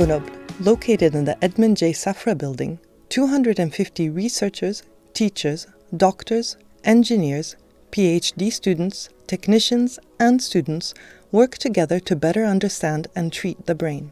Grenoble, located in the Edmond J. Schaeffer building, 250 researchers, teachers, doctors, engineers, PhD students, technicians, and students work together to better understand and treat the brain.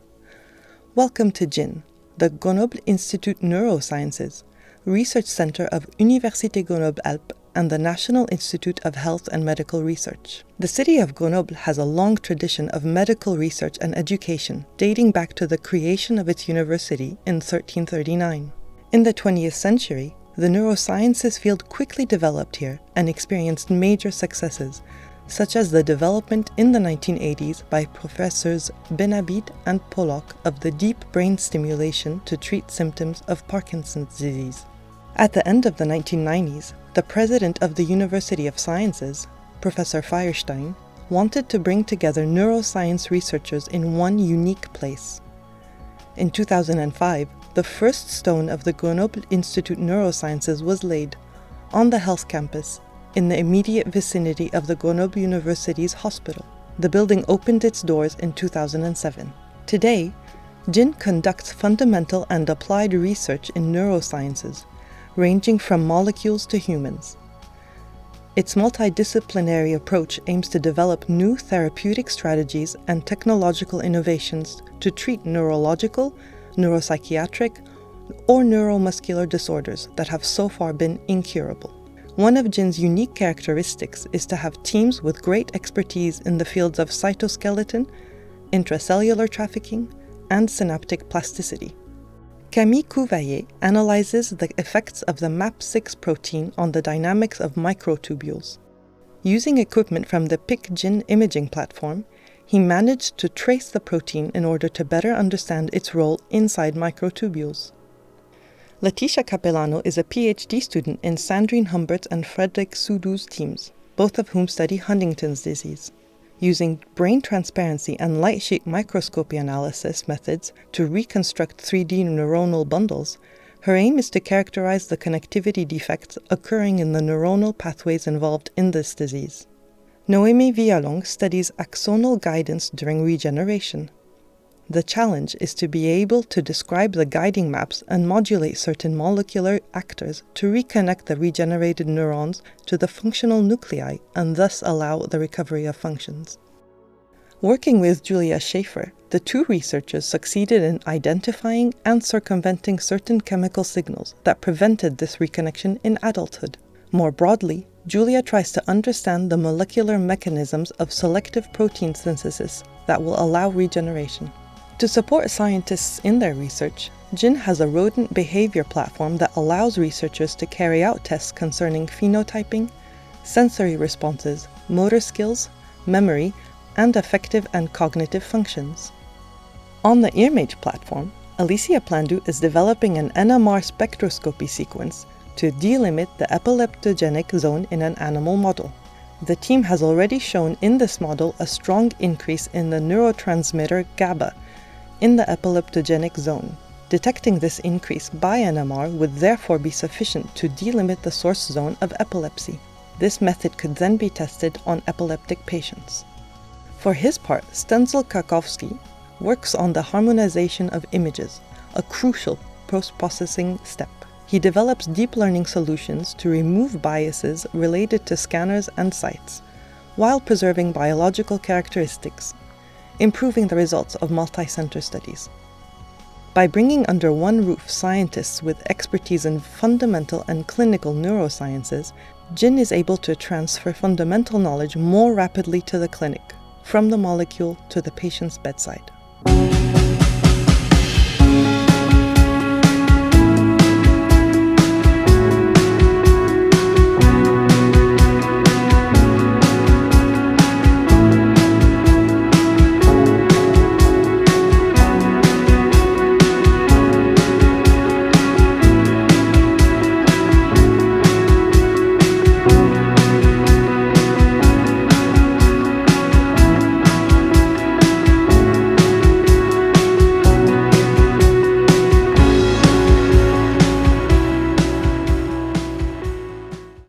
Welcome to GIN, the Grenoble Institut Neurosciences, research center of Université Grenoble-Alpes and the National Institute of Health and Medical Research. The city of Grenoble has a long tradition of medical research and education, dating back to the creation of its university in 1339. In the 20th century, the neurosciences field quickly developed here and experienced major successes, such as the development in the 1980s by Professors Benabid and Pollock of the deep brain stimulation to treat symptoms of Parkinson's disease. At the end of the 1990s, the president of the University of Sciences, Professor Feuerstein, wanted to bring together neuroscience researchers in one unique place. In 2005, the first stone of the Grenoble Institut Neurosciences was laid on the health campus in the immediate vicinity of the Grenoble University's hospital. The building opened its doors in 2007. Today, GIN conducts fundamental and applied research in neurosciences, ranging from molecules to humans. Its multidisciplinary approach aims to develop new therapeutic strategies and technological innovations to treat neurological, neuropsychiatric, or neuromuscular disorders that have so far been incurable. One of GIN's unique characteristics is to have teams with great expertise in the fields of cytoskeleton, intracellular trafficking, and synaptic plasticity. Camille Couvaillet analyzes the effects of the MAP6 protein on the dynamics of microtubules. Using equipment from the PIC-GIN imaging platform, he managed to trace the protein in order to better understand its role inside microtubules. Leticia Capellano is a PhD student in Sandrine Humbert and Frederick Soudou's teams, both of whom study Huntington's disease. Using brain transparency and light sheet microscopy analysis methods to reconstruct 3D neuronal bundles, her aim is to characterize the connectivity defects occurring in the neuronal pathways involved in this disease. Noémie Villalong studies axonal guidance during regeneration. The challenge is to be able to describe the guiding maps and modulate certain molecular actors to reconnect the regenerated neurons to the functional nuclei and thus allow the recovery of functions. Working with Julia Schaeffer, the two researchers succeeded in identifying and circumventing certain chemical signals that prevented this reconnection in adulthood. More broadly, Julia tries to understand the molecular mechanisms of selective protein synthesis that will allow regeneration. To support scientists in their research, GIN has a rodent behavior platform that allows researchers to carry out tests concerning phenotyping, sensory responses, motor skills, memory, and affective and cognitive functions. On the IRMAGE platform, Alicia Plandu is developing an NMR spectroscopy sequence to delimit the epileptogenic zone in an animal model. The team has already shown in this model a strong increase in the neurotransmitter GABA in the epileptogenic zone. Detecting this increase by NMR would therefore be sufficient to delimit the source zone of epilepsy. This method could then be tested on epileptic patients. For his part, Stenzel Karkowski works on the harmonization of images, a crucial post-processing step. He develops deep learning solutions to remove biases related to scanners and sites, while preserving biological characteristics, improving the results of multi-center studies. By bringing under one roof scientists with expertise in fundamental and clinical neurosciences, GIN is able to transfer fundamental knowledge more rapidly to the clinic, from the molecule to the patient's bedside.